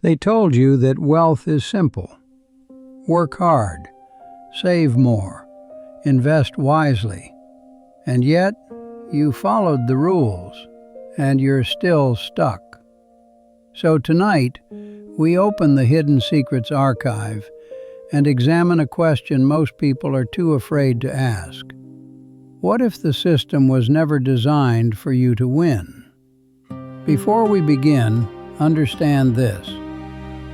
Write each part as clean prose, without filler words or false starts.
They told you that wealth is simple. Work hard, save more, invest wisely. And yet, you followed the rules, and you're still stuck. So tonight, we open the Hidden Secrets Archive and examine a question most people are too afraid to ask. What if the system was never designed for you to win? Before we begin, understand this.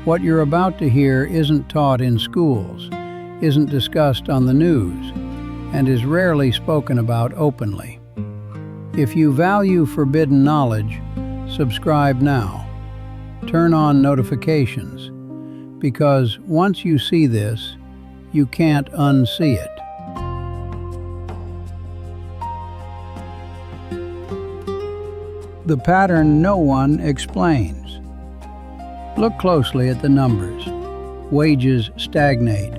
What you're about to hear isn't taught in schools, isn't discussed on the news, and is rarely spoken about openly. If you value forbidden knowledge, subscribe now. Turn on notifications, because once you see this, you can't unsee it. The pattern no one explains. Look closely at the numbers. Wages stagnate.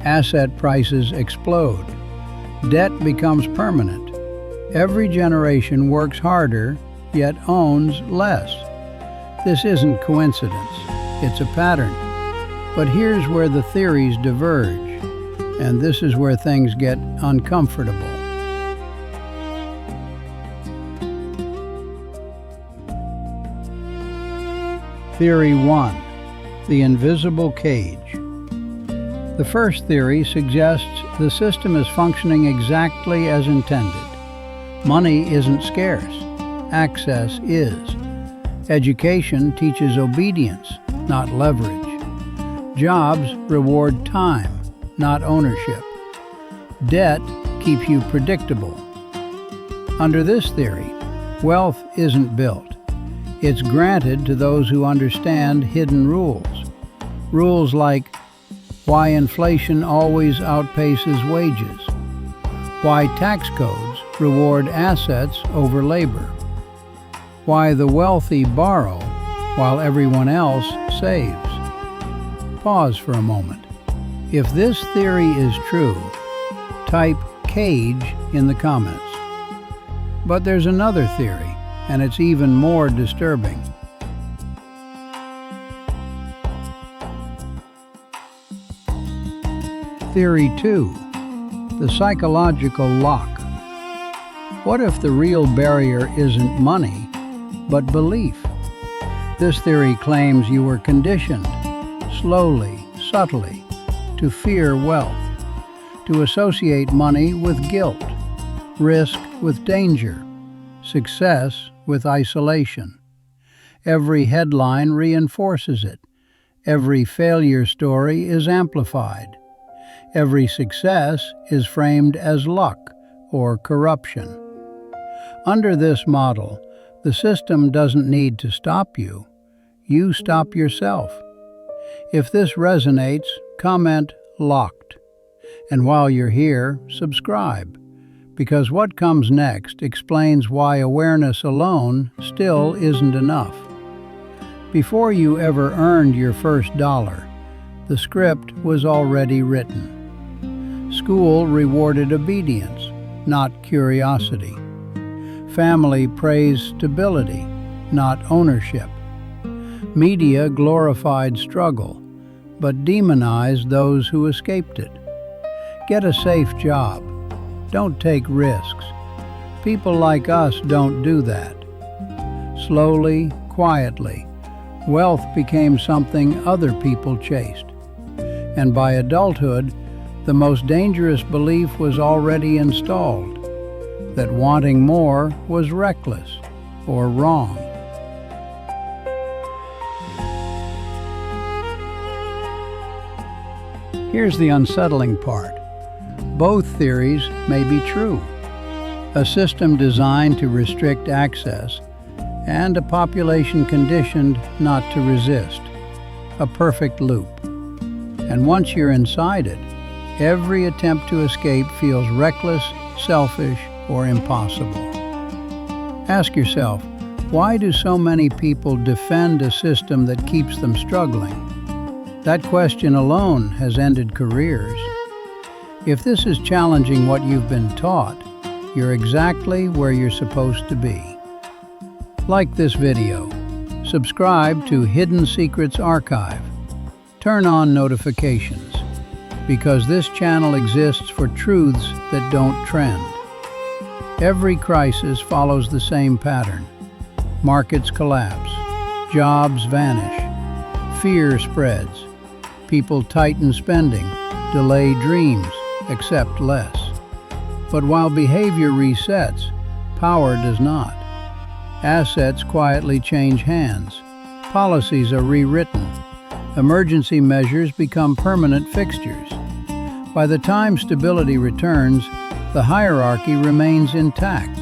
Asset prices explode. Debt becomes permanent. Every generation works harder, yet owns less. This isn't coincidence. It's a pattern. But here's where the theories diverge, and this is where things get uncomfortable. Theory 1. The invisible cage. The first theory suggests the system is functioning exactly as intended. Money isn't scarce. Access is. Education teaches obedience, not leverage. Jobs reward time, not ownership. Debt keeps you predictable. Under this theory, wealth isn't built. It's granted to those who understand hidden rules. Rules like why inflation always outpaces wages, why tax codes reward assets over labor, why the wealthy borrow while everyone else saves. Pause for a moment. If this theory is true, type cage in the comments. But there's another theory, and it's even more disturbing. Theory 2. The psychological lock. What if the real barrier isn't money, but belief? This theory claims you were conditioned, slowly, subtly, to fear wealth, to associate money with guilt, risk with danger, success with isolation. Every headline reinforces it. Every failure story is amplified. Every success is framed as luck or corruption. Under this model, the system doesn't need to stop you. You stop yourself. If this resonates, comment "locked." And while you're here, subscribe, because what comes next explains why awareness alone still isn't enough. Before you ever earned your first dollar, the script was already written. School rewarded obedience, not curiosity. Family praised stability, not ownership. Media glorified struggle, but demonized those who escaped it. Get a safe job. Don't take risks. People like us don't do that. Slowly, quietly, wealth became something other people chased. And by adulthood, the most dangerous belief was already installed, that wanting more was reckless or wrong. Here's the unsettling part. Both theories may be true. A system designed to restrict access, and a population conditioned not to resist. A perfect loop. And once you're inside it, every attempt to escape feels reckless, selfish, or impossible. Ask yourself, why do so many people defend a system that keeps them struggling? That question alone has ended careers. If this is challenging what you've been taught, you're exactly where you're supposed to be. Like this video, Subscribe to Hidden Secrets Archive. Turn on notifications, because this channel exists for truths that don't trend. Every crisis follows the same pattern. Markets collapse, jobs vanish, fear spreads, people tighten spending, delay dreams, accept less. But while behavior resets, power does not. Assets quietly change hands, policies are rewritten, emergency measures become permanent fixtures. By the time stability returns, the hierarchy remains intact.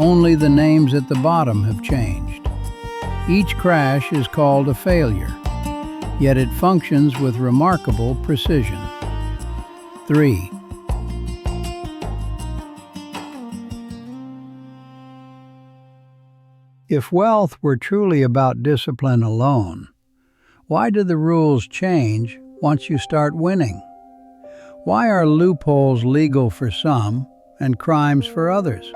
Only the names at the bottom have changed. Each crash is called a failure, yet it functions with remarkable precision. 3. If wealth were truly about discipline alone, why do the rules change once you start winning? Why are loopholes legal for some and crimes for others?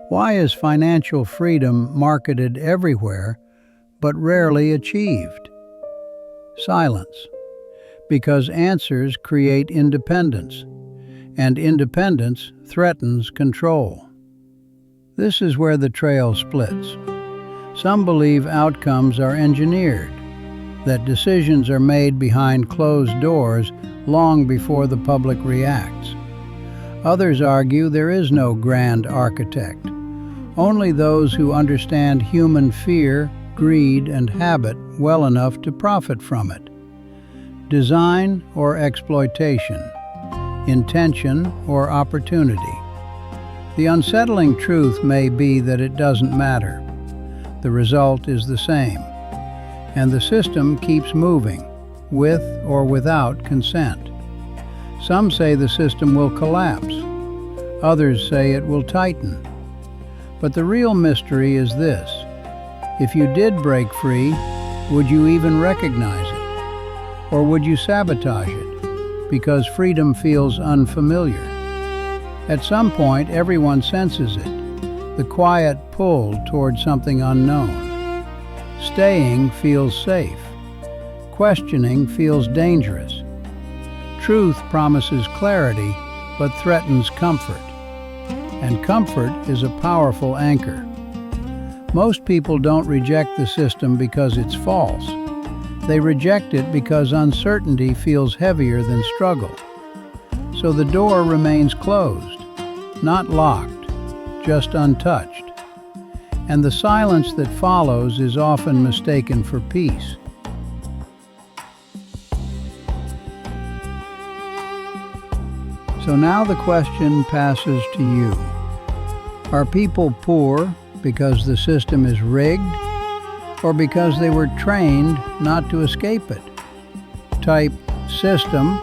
Why is financial freedom marketed everywhere but rarely achieved? Silence. Because answers create independence, and independence threatens control. This is where the trail splits. Some believe outcomes are engineered, that decisions are made behind closed doors long before the public reacts. Others argue there is no grand architect, only those who understand human fear, greed, and habit well enough to profit from it. Design or exploitation, intention or opportunity. The unsettling truth may be that it doesn't matter. The result is the same, and the system keeps moving, with or without consent. Some say the system will collapse. Others say it will tighten. But the real mystery is this: if you did break free, would you even recognize it? Or would you sabotage it, because freedom feels unfamiliar? At some point, everyone senses it, the quiet pull toward something unknown. Staying feels safe. Questioning feels dangerous. Truth promises clarity, but threatens comfort. And comfort is a powerful anchor. Most people don't reject the system because it's false. They reject it because uncertainty feels heavier than struggle. So the door remains closed, not locked, just untouched. And the silence that follows is often mistaken for peace. So now the question passes to you. Are people poor because the system is rigged, or because they were trained not to escape it? Type system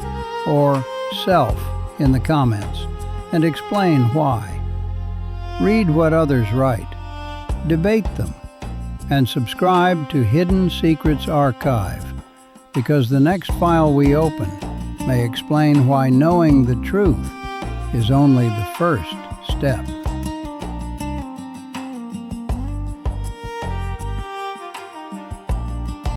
or self in the comments and explain why. Read what others write, debate them, and subscribe to Hidden Secrets Archive, because the next file we open may explain why knowing the truth is only the first step.